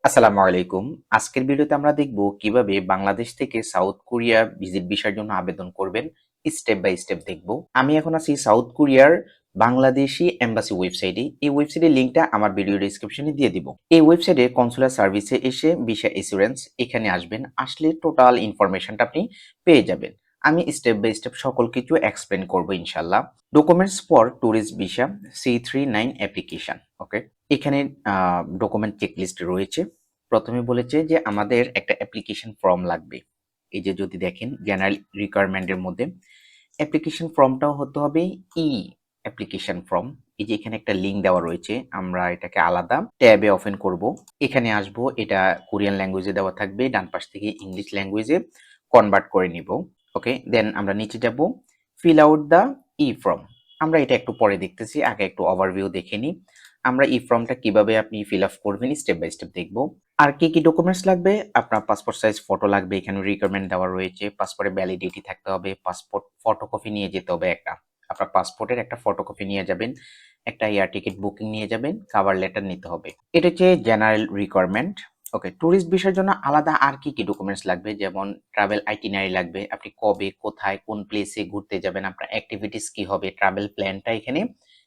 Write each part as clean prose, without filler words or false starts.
আসসালামু আলাইকুম। আজকের ভিডিওতে আমরা দেখব কিভাবে বাংলাদেশ থেকে সাউথ কোরিয়া ভিজিট ভিসার জন্য আবেদন করবেন। স্টেপ বাই স্টেপ দেখব। আমি এখন আছি সাউথ কোরিয়ার বাংলাদেশি এম্বাসি ওয়েবসাইটে। এই ওয়েবসাইটের লিংকটা আমার ভিডিও ডেসক্রিপশনে দিয়ে দিব। এই ওয়েবসাইটে কনসুলার সার্ভিসে এসে ভিসা এসুরেন্স এখানে আসবেন। আসলে টোটাল ইনফরমেশনটা আপনি পেয়ে যাবেন। আমি স্টেপ বাই স্টেপ সকল কিছু এক্সপ্লেন করব ইনশাআল্লাহ। Documents for tourist visa C39 application. Okay. এখানে ডকুমেন্ট চেকলিস্ট রয়েছে। প্রথমে বলেছে যে আমাদের একটা অ্যাপ্লিকেশন ফর্ম লাগবে। এই যে যদি দেখেন জেনারেল রিকোয়ারমেন্টের মধ্যে অ্যাপ্লিকেশন ফর্মটাও হতে হবে অ্যাপ্লিকেশন ফর্ম। এই যে এখানে একটা লিংক দেওয়া রয়েছে, আমরা এটাকে আলাদা ট্যাবে ওপেন করব। এখানে আসব, এটা কোরিয়ান ল্যাঙ্গুয়েজে দেওয়া থাকবে, ডান পাশ থেকে ইংলিশ ল্যাঙ্গুয়েজে কনভার্ট করে নিব। ওকে, দেন আমরা নিচে যাব, ফিল আউট দ্য ফর্ম। আমরা এটা একটু পরে দেখতেছি, আগে একটু ওভারভিউ দেখে নিই। আমরা ফর্মটা কিভাবে আপনি ফিল আপ করবেন স্টেপ বাই স্টেপ দেখব। আর কি কি ডকুমেন্টস লাগবে? আপনার পাসপোর্ট সাইজ ফটো লাগবে, এখানে রিকোয়ারমেন্ট দেওয়া রয়েছে। পাসপোর্টের ভ্যালিডিটি থাকতে হবে, পাসপোর্ট ফটোকপি নিয়ে যেতে হবে একটা। আপনার পাসপোর্টের একটা ফটোকপি নিয়ে যাবেন, একটা এয়ার টিকিট বুকিং নিয়ে যাবেন, কভার লেটার নিতে হবে। এটা হচ্ছে জেনারেল রিকোয়ারমেন্ট। ওকে, ট্যুরিস্ট ভিসার জন্য আলাদা আর কি কি ডকুমেন্টস লাগবে? যেমন ট্রাভেল আইটিনারি লাগবে, আপনি কবে, কোথায়, কোন প্লেসে ঘুরতে যাবেন, আপনার অ্যাক্টিভিটিস কি হবে, ট্রাভেল প্ল্যানটা এখানে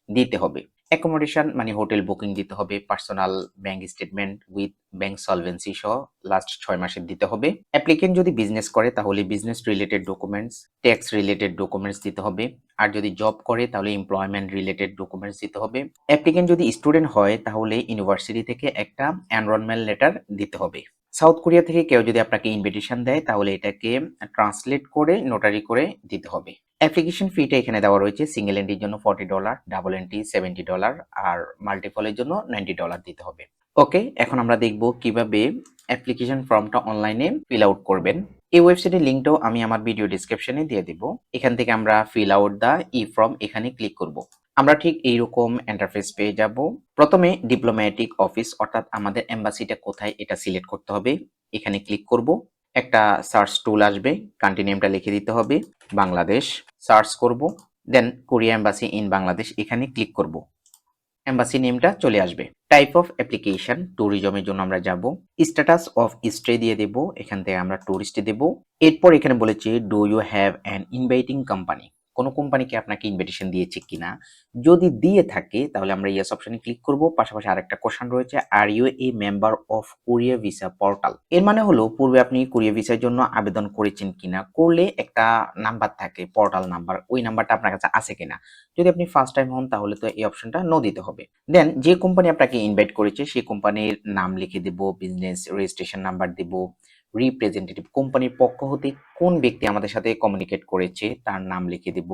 দিতে হবে। অ্যাকোমোডেশন মানে হোটেল বুকিং দিতে হবে, personal bank statement with bank solvency সহ লাস্ট 6 মাসের দিতে হবে। অ্যাপ্লিকেন্ট যদি বিজনেস করে তাহলে business related documents, tax related documents দিতে হবে। আর যদি জব করে তাহলে এমপ্লয়মেন্ট রিলেটেড ডকুমেন্টস দিতে হবে। অ্যাপ্লিকেন্ট যদি স্টুডেন্ট হয় তাহলে ইউনিভার্সিটি থেকে একটা এনরোলমেন্ট লেটার দিতে হবে। সাউথ কোরিয়া থেকে কেউ যদি আপনাকে ইনভিটেশন দেয় তাহলে এটাকে ট্রান্সলেট করে নোটারি করে দিতে হবে। অ্যাপ্লিকেশন ফিটা এখানে দেওয়া রয়েছে। সিঙ্গেল এন্ট্রির জন্য $40, ডাবল এন্ট্রি $70 আর মাল্টিপলের জন্য $90 দিতে হবে। ওকে, এখন আমরা দেখব কিভাবে অ্যাপ্লিকেশন ফর্মটা অনলাইনে ফিল আউট করবেন। এই ওয়েবসাইটের লিংকটাও আমি আমার ভিডিও ডেসক্রিপশনে দিয়ে দিব। এখান থেকে আমরা ফিল আউট দা ফর্ম এখানে ক্লিক করব। আমরা ঠিক এইরকম ইন্টারফেস পেয়ে যাব। প্রথমে ডিপ্লোম্যাটিক অফিস অর্থাৎ আমাদের এম্বাসিটা কোথায় এটা সিলেক্ট করতে হবে। এখানে ক্লিক করব। একটা সার্চ টুল আসবে, কান্ট্রি নেমটা লিখে দিতে হবে বাংলাদেশ। সার্চ করব, দেন কোরিয়া এম্বাসি ইন বাংলাদেশ এখানে ক্লিক করব। এম্বাসি নেমটা চলে আসবে। টাইপ অফ অ্যাপ্লিকেশন ট্যুরিজমের জন্য আমরা যাব। স্ট্যাটাস অফ স্টে দিয়ে দেব, এখান থেকে আমরা টুরিস্ট দেব। এরপর এখানে বলেছে do you have an inviting company, কোন কোম্পানিকে আপনাকে ইনভিটেশন দিয়েছে কিনা। যদি দিয়ে থাকে তাহলে আমরা ইয়েস অপশনে ক্লিক করব। পাশাপাশি আরেকটা কোশ্চেন রয়েছে, are you a member of Korea visa portal. এর মানে হলো পূর্বে আপনি কোরিয়া ভিসার জন্য আবেদন করেছেন কিনা, করলে একটা নাম্বার থাকে পোর্টাল নাম্বার, ওই নাম্বারটা আপনার কাছে আছে কিনা। যদি আপনি ফার্স্ট টাইম হন তাহলে তো এই অপশনটা নো দিতে হবে। দেন যে কোম্পানি আপনাকে ইনভাইট করেছে সেই কোম্পানির নাম লিখে দেব, বিজনেস রেজিস্ট্রেশন নাম্বার দেব, রিপ্রেজেন্টেটিভ কোম্পানির পক্ষ হতে কোন ব্যক্তি আমাদের সাথে কমিউনিকেট করেছে তার নাম লিখে দেব,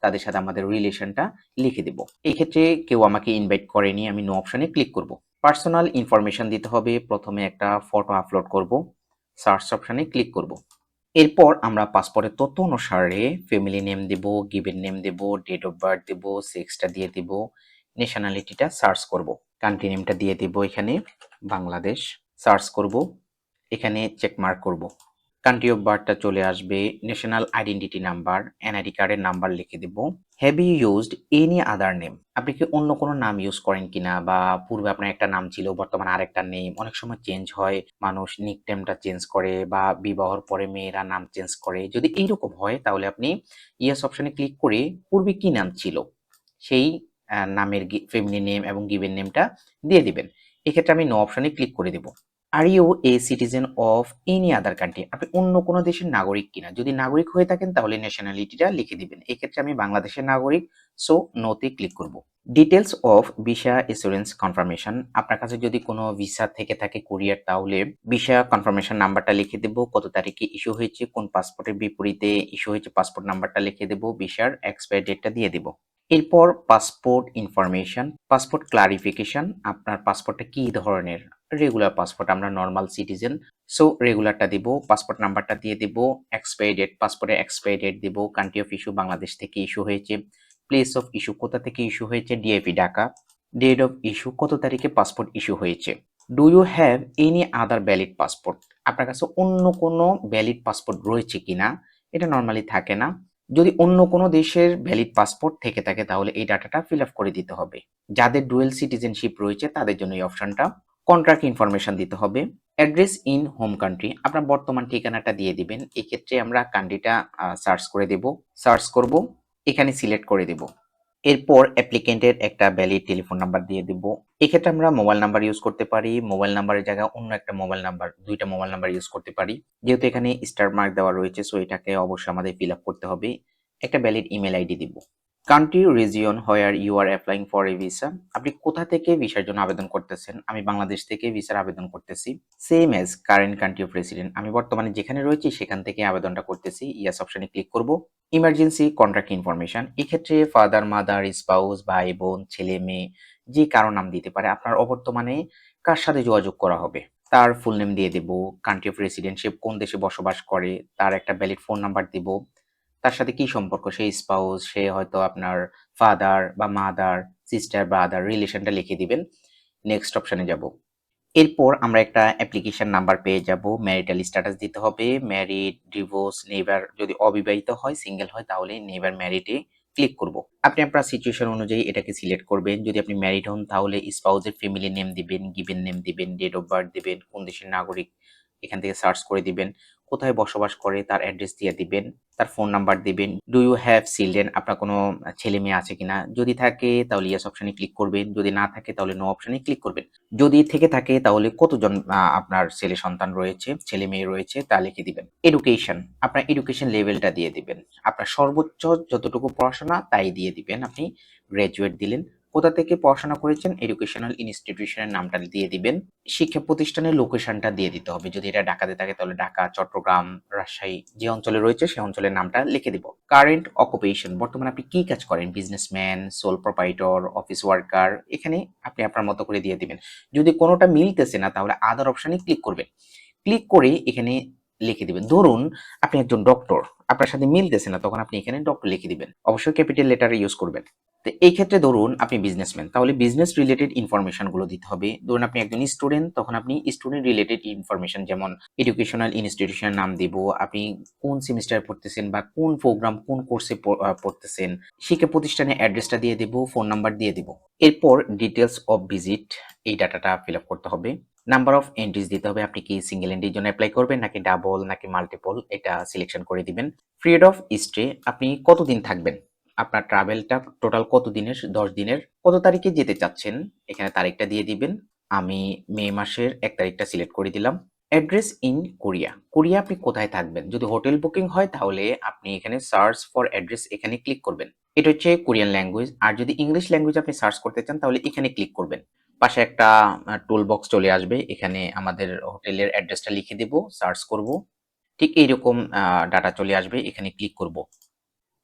তাদের সাথে আমাদের রিলেশনটা লিখে দেব। এই ক্ষেত্রে কেউ আমাকে ইনভাইট করেনি, আমি নো অপশনে ক্লিক করব। পার্সোনাল ইনফরমেশন দিতে হবে, প্রথমে একটা ফটো আপলোড করব, সার্চ অপশনে ক্লিক করব। এরপর আমরা পাসপোর্টের তথ্য অনুসারে ফ্যামিলি নেম দেব, গিভেন নেম দেব, ডেট অফ বার্থ দেব, সেক্সটা দিয়ে দেব, ন্যাশনালিটিটা সার্চ করব। কান্ট্রি নেমটা দিয়ে দেব, এখানে বাংলাদেশ সার্চ করব, এখানে চেক মার্ক করব। কান্ট্রি অফ বার্থটা চলে আসবে, ন্যাশনাল আইডেন্টিটি নাম্বার, এনআইডি কার্ডের নাম্বার লিখে দেব। Have you used any other name, আপনি কি অন্য কোনো নাম ইউজ করেন কিনা, বা পূর্বে আপনার একটা নাম ছিল বর্তমানে আরেকটা নেম, অনেক সময় চেঞ্জ হয়, মানুষ নিকনেমটা চেঞ্জ করে বা বিবাহর পরে মেয়েরা নাম চেঞ্জ করে। যদি এইরকম হয় তাহলে আপনি ইয়েস অপশনে ক্লিক করে পূর্বে কি নাম ছিল সেই নামের ফ্যামিলি নেম এবং গিভেন নেমটা দিয়ে দিবেন। এক্ষেত্রে আমি নো অপশনে ক্লিক করে দেব। Are you a citizen of any other country, আপনি অন্য কোনো দেশের নাগরিক কিনা। যদি নাগরিক হয়ে থাকেন তাহলে ন্যাশনালিটিটা লিখে দিবেন। এক্ষেত্রে আমি বাংলাদেশের নাগরিক, সো নোতে ক্লিক করব। Details of visa assurance confirmation, আপনার কাছে যদি কোনো ভিসা থেকে থাকে কুরিয়ার তাহলে ভিসা কনফার্মেশন নাম্বারটা লিখে দেব, কত তারিখে ইস্যু হয়েছে, কোন পাসপোর্টের বিপরীতে ইস্যু হয়েছে পাসপোর্ট নাম্বারটা লিখে দেব, ভিসার এক্সপায়ারি ডেটটা দিয়ে দেব। এরপর পাসপোর্ট ইনফরমেশন, পাসপোর্ট ক্লারিফিকেশন, আপনার পাসপোর্টটা কি ধরনের, রেগুলার পাসপোর্ট, আমরা নর্মাল সিটিজেন, সো রেগুলারটা দিব, পাসপোর্ট নাম্বারটা দিয়ে দেব, এক্সপায়ারি ডেট, পাসপোর্টের এক্সপায়ারি ডেট দিব, কান্ট্রি অফ ইস্যু বাংলাদেশ থেকে ইস্যু হয়েছে, প্লেস অফ ইস্যু কোথা থেকে ইস্যু হয়েছে, DIP Dhaka, date of issue কত তারিখে পাসপোর্ট ইস্যু হয়েছে। Do you have any other valid passport, আপনার কাছে অন্য কোনো ভ্যালিড পাসপোর্ট রয়েছে কিনা, এটা নর্মালি থাকে না। যদি অন্য কোনো দেশের ভ্যালিড পাসপোর্ট থেকে থাকে তাহলে এই ডাটাটা ফিল আপ করে দিতে হবে। যাদের ডুয়েল সিটিজেনশিপ রয়েছে তাদের জন্য এই অপশনটা কন্ট্রাক্ট ইনফরমেশন দিতে হবে। অ্যাড্রেস ইন হোম কান্ট্রি, আপনার বর্তমান ঠিকানাটা দিয়ে দিবেন। এক্ষেত্রে আমরা কান্ট্রিটা সার্চ করে দেব। সার্চ করব, এখানে সিলেক্ট করে দেব। এরপর অ্যাপ্লিকেন্টের একটা ভ্যালিড টেলিফোন নাম্বার দিয়ে দিব। এক্ষেত্রে আমরা মোবাইল নাম্বার ইউজ করতে পারি, মোবাইল নাম্বারের জায়গায় অন্য একটা মোবাইল নাম্বার, দুইটা মোবাইল নাম্বার ইউজ করতে পারি। যেহেতু এখানে স্টার মার্ক দেওয়া রয়েছে, সো এটাকে অবশ্যই আমাদের ফিল আপ করতে হবে। একটা ভ্যালিড ইমেল আইডি দিব। Country region where you are applying for a visa, আপনি কোথা থেকে ভিসার জন্য আবেদন করতেছেন? আমি বাংলাদেশ থেকে ভিসার আবেদন করতেছি। Same as current country of resident, আমি বর্তমানে যেখানে রয়েছি সেখান থেকে আবেদনটা করতেছি। ইয়েস অপশনে ক্লিক করব। ইমার্জেন্সি কন্ট্যাক্ট ইনফরমেশন, এক্ষেত্রে ফাদার, মাদার, স্পাউস, ভাই বোন, ছেলে মেয়ে যে কারো নাম দিতে পারে। আপনার অবর্তমানে কার সাথে যোগাযোগ করা হবে তার ফুল নেম দিয়ে দেব। কান্ট্রি অফ রেসিডেন্ট, সে কোন দেশে বসবাস করে, তার একটা ভ্যালিড ফোন নাম্বার দিব। তার সাথে কি সম্পর্ক, সে স্পাউস, সে হয়তো আপনার ফাদার বা মাদার, সিস্টার, ব্রাদার, রিলেশনটা লিখে দিবেন। নেক্সট অপশনে যাব। এরপর আমরা একটা অ্যাপ্লিকেশন নাম্বার পেয়ে যাব। ম্যারিটাল স্ট্যাটাস দিতে হবে, ম্যারিড, ডিভোর্স, নেইবার, যদি অবিবাহিত হয়, সিঙ্গেল হয় তাহলে নেইবার ম্যারিডে ক্লিক করব। আপনি আপনার সিচুয়েশন অনুযায়ী এটাকে সিলেক্ট করবেন। যদি আপনি ম্যারিড হন তাহলে স্পাউসের ফ্যামিলি নেম দিবেন, গিভেন নেম দিবেন, ডেট অফ বার্থ দিবেন, কোন দেশের নাগরিক এখান থেকে সার্চ করে দিবেন, কোথায় বসবাস করে তার অ্যাড্রেস দিয়ে দিবেন, তার ফোন নাম্বার দিবেন। ডু ইউ হ্যাভ চিলড্রেন, আপনার কোনো ছেলে মেয়ে আছে কিনা, যদি থাকে তাহলে ইয়েস অপশনে ক্লিক করবেন, যদি না থাকে তাহলে নো অপশনে ক্লিক করবেন। যদি থেকে থাকে তাহলে কতজন আপনার ছেলে সন্তান রয়েছে, ছেলে মেয়ে রয়েছে তা লিখে দিবেন। এডুকেশন, আপনার এডুকেশন লেভেলটা দিয়ে দিবেন। আপনার সর্বোচ্চ যতটুকু পড়াশোনা তাই দিয়ে দিবেন। আপনি গ্র্যাজুয়েট দিলেন। কোথা থেকে পড়াশোনা করেছেন, এডুকেশনাল ইনস্টিটিউশনের নামটা দিয়ে দিবেন। শিক্ষা প্রতিষ্ঠানের লোকেশনটা দিয়ে দিতে হবে। যদি এটা ঢাকাতে থাকে তাহলে ঢাকা, চট্টগ্রাম, রাজশাহী যে অঞ্চলে রয়েছে সেই অঞ্চলের নামটা লিখে দিব। কারেন্ট অকুপেশন, বর্তমানে আপনি কি কাজ করেন, businessman, sole proprietor, office worker, এখানে আপনি আপনার মতো করে দিয়ে দিবেন। যদি কোনোটা মিলতেছে না তাহলে আদার অপশনে ক্লিক করবেন। ক্লিক করে এখানে লিখে দিবেন। ধরুন আপনি একজন ডক্টর, আপনার সাথে মিলতেছে না, তখন আপনি এখানে ডক্টর লিখে দিবেন। অবশ্যই ক্যাপিটাল লেটার ইউজ করবেন। তো এই ক্ষেত্রে ধরুন আপনি বিজনেসম্যান, তাহলে বিজনেস রিলেটেড ইনফরমেশন গুলো দিতে হবে। ধরুন আপনি একজন স্টুডেন্ট, তখন আপনি স্টুডেন্ট রিলেটেড ইনফরমেশন, যেমন এডুকেশনাল ইনস্টিটিউশনের নাম দিব, আপনি কোন সেমিস্টারে পড়তেছেন বা কোন প্রোগ্রাম, কোন কোর্সে পড়তেছেন, শিক্ষা প্রতিষ্ঠানের অ্যাড্রেসটা দিয়ে দিব, ফোন নাম্বার দিয়ে দিব। এরপর ডিটেলস অফ ভিজিট, এই ডাটাটা ফিল আপ করতে হবে। নাম্বার অফ এন্ট্রিজ দিতে হবে, আপনি কি সিঙ্গেল এন্ট্রির জন্য অ্যাপ্লাই করবেন নাকি ডাবল নাকি মাল্টিপল, এটা সিলেকশন করে দিবেন। পিরিয়ড অফ স্টে, আপনি কতদিন থাকবেন, আপনার ট্রাভেলটা টোটাল কত দিনের, 10 দিনের, কত তারিখে যেতে চাচ্ছেন, এখানে তারিখটা দিয়ে দিবেন। আমি মে মাসের 1 তারিখটা সিলেক্ট করে দিলাম। অ্যাড্রেস ইন কোরিয়া, কোরিয়া আপনি কোথায় থাকবেন, যদি হোটেল বুকিং হয় তাহলে আপনি এখানে সার্চ ফর অ্যাড্রেস এখানে ক্লিক করবেন। এটা হচ্ছে কোরিয়ান ল্যাঙ্গুয়েজ। আর যদি ইংলিশ ল্যাঙ্গুয়েজ আপনি সার্চ করতে চান তাহলে এখানে ক্লিক করবেন। পাশে একটা টুল বক্স চলে আসবে, এখানে আমাদের হোটেলের অ্যাড্রেসটা লিখে দেব, সার্চ করব, ঠিক এইরকম ডাটা চলে আসবে, এখানে ক্লিক করব।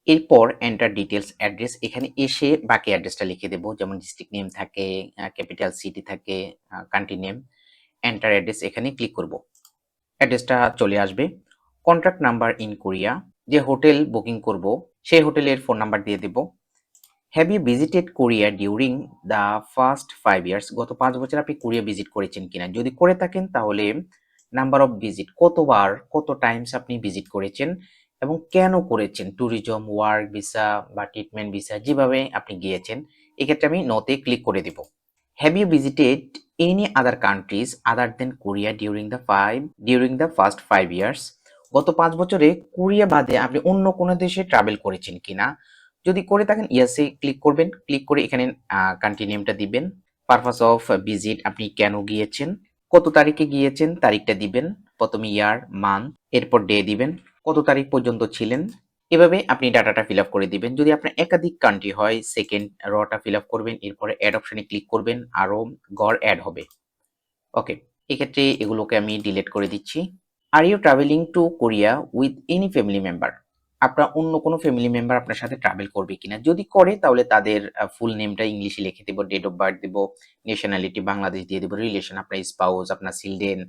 এরপর এন্টার ডিটেলস অ্যাড্রেস, এখানে এসে বাকি অ্যাড্রেসটা লিখে দেব, যেমন ডিস্ট্রিক্ট নেম থাকে, ক্যাপিটাল সিটি থাকে, কান্ট্রি নেম। এন্টার অ্যাড্রেস এখানে ক্লিক করব। অ্যাড্রেসটা চলে আসবে। কন্ট্যাক্ট নাম্বার ইন কোরিয়া, যে হোটেল বুকিং করব সেই হোটেলের ফোন নাম্বার দিয়ে দেব। Have you visited Korea during the first 5 years, গত 5 বছর আপনি কোরিয়া ভিজিট করেছেন কিনা, যদি করে থাকেন তাহলে নাম্বার অফ ভিজিট, কতবার, কত টাইমস আপনি ভিজিট করেছেন এবং কেন করেছেন, ট্যুরিজম, ওয়ার্ক ভিসা বা ট্রিটমেন্ট ভিসা, যেভাবে আপনি গিয়েছেন। এক্ষেত্রে আমি নোতে ক্লিক করে দিব। Have you visited any other countries other than Korea during the first 5 years, গত 5 বছরে কোরিয়া বাদে আপনি অন্য কোনো দেশে ট্রাভেল করেছেন কিনা, যদি করে থাকেন ইয়েসে ক্লিক করবেন। ক্লিক করে এখানে কান্ট্রি নেমটা দিবেন। পারপাস অফ ভিজিট, আপনি কেন গিয়েছেন, কত তারিখে গিয়েছেন তারিখটা দিবেন, প্রথমে ইয়ার, মান্থ, এরপর ডে দিবেন, কত তারিখ পর্যন্ত ছিলেন। এভাবে আপনি ডাটাটা ফিল আপ করে দিবেন। যদি আপনার একাধিক কান্ট্রি হয় সেকেন্ড রটা ফিল আপ করবেন, এরপরে অ্যাড অপশনে ক্লিক করবেন, আরও গড় অ্যাড হবে। ওকে, এক্ষেত্রে এগুলোকে আমি ডিলিট করে দিচ্ছি। Are you travelling to Korea with any family member, আপনার অন্য কোনো ফ্যামিলি মেম্বার আপনার সাথে ট্রাভেল করবে কিনা, যদি করে তাহলে তাদের ফুল নেমটা ইংলিশে লিখে দেবো, ডেট অফ বার্থ দেবো, ন্যাশনালিটি বাংলাদেশ দিয়ে দেবো, রিলেশন আপনার স্পাউস, আপনার চিলড্রেন,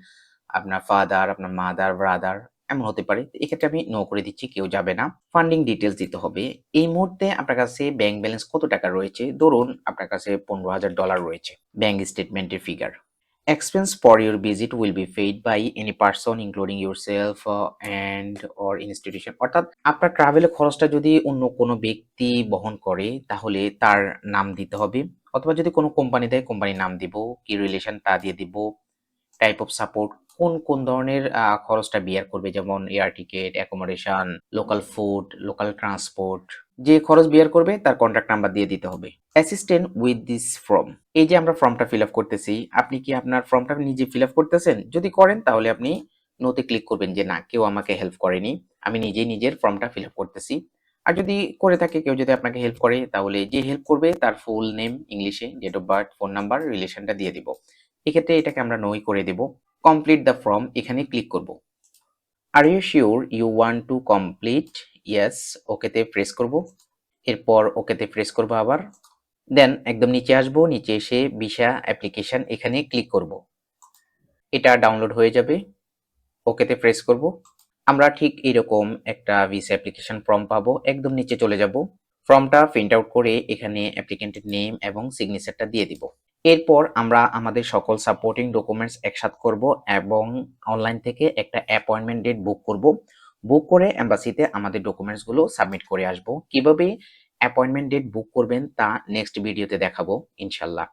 আপনার ফাদার, আপনার মাদার, ব্রাদার, এমন হতে পারে। এক্ষেত্রে আমি নো করে দিচ্ছি, কেউ যাবে না। ফান্ডিং ডিটেলস দিতে হবে। এই মুহূর্তে আপনার কাছে ব্যাংক ব্যালেন্স কত টাকা রয়েছে, ধরুন আপনার কাছে $15,000 রয়েছে, ব্যাংক স্টেটমেন্টের figure. Expense for your visit will be paid by any person including yourself and or institution, অর্থাৎ আপনার ট্রাভেলের খরচটা যদি অন্য কোনো ব্যক্তি বহন করে তাহলে তার নাম দিতে হবে, অথবা যদি কোনো কোম্পানি দেয় কোম্পানির নাম দিব, কি রিলেশন তা দিয়ে দিব, টাইপ অফ সাপোর্ট, কোন খরচটা বিয়ার করবে, যেমন air ticket, accommodation, local food, local transport, যে খরচ বিয়ার করবে তার কন্ট্যাক্ট নাম্বার দিয়ে দিতে হবে। অ্যাসিস্ট্যান্ট উইথ দিস ফর্ম, এই যে আমরা ফর্মটা ফিল আপ করতেছি, আপনি কি আপনার ফর্মটা নিজে ফিল আপ করতেছেন? যদি করেন তাহলে আপনি নোতে ক্লিক করবেন যে না, কেউ আমাকে হেল্প করেনি, আমি নিজেই নিজের ফর্মটা ফিল আপ করতেছি। আর যদি করে থাকে কেউ, যদি আপনাকে হেল্প করে, তাহলে যে হেল্প করবে তার ফুল নেম ইংলিশে, date of birth, phone number, রিলেশনটা দিয়ে দিব। এক্ষেত্রে এটাকে আমরা নই করে দেব। কমপ্লিট দ্য ফর্ম, এখানে ক্লিক করব। Are you sure you want to complete? Yes, ওকেতে প্রেস করব। এরপর ওকেতে প্রেস করব আবার। দেন একদম নিচে আসবো, নিচে এসে ভিসা অ্যাপ্লিকেশন এখানে ক্লিক করব। এটা ডাউনলোড হয়ে যাবে। ওকেতে প্রেস করব। আমরা ঠিক এরকম একটা ভিসা অ্যাপ্লিকেশন ফর্ম পাবো। একদম নিচে চলে যাব। ফর্মটা প্রিন্ট আউট করে এখানে অ্যাপ্লিকেন্টের নেম এবং সিগনেচারটা দিয়ে দিব। এরপর আমরা আমাদের সকল সাপোর্টিং ডকুমেন্টস একসাথে করব এবং অনলাইন থেকে একটা অ্যাপয়েন্টমেন্ট ডেট বুক করব। বুক করে এম্বাসিতে আমাদের ডকুমেন্টস গুলো সাবমিট করে আসব। কিভাবে অ্যাপয়েন্টমেন্ট ডেট বুক করবেন তা নেক্সট ভিডিওতে দেখাবো ইনশাল্লাহ।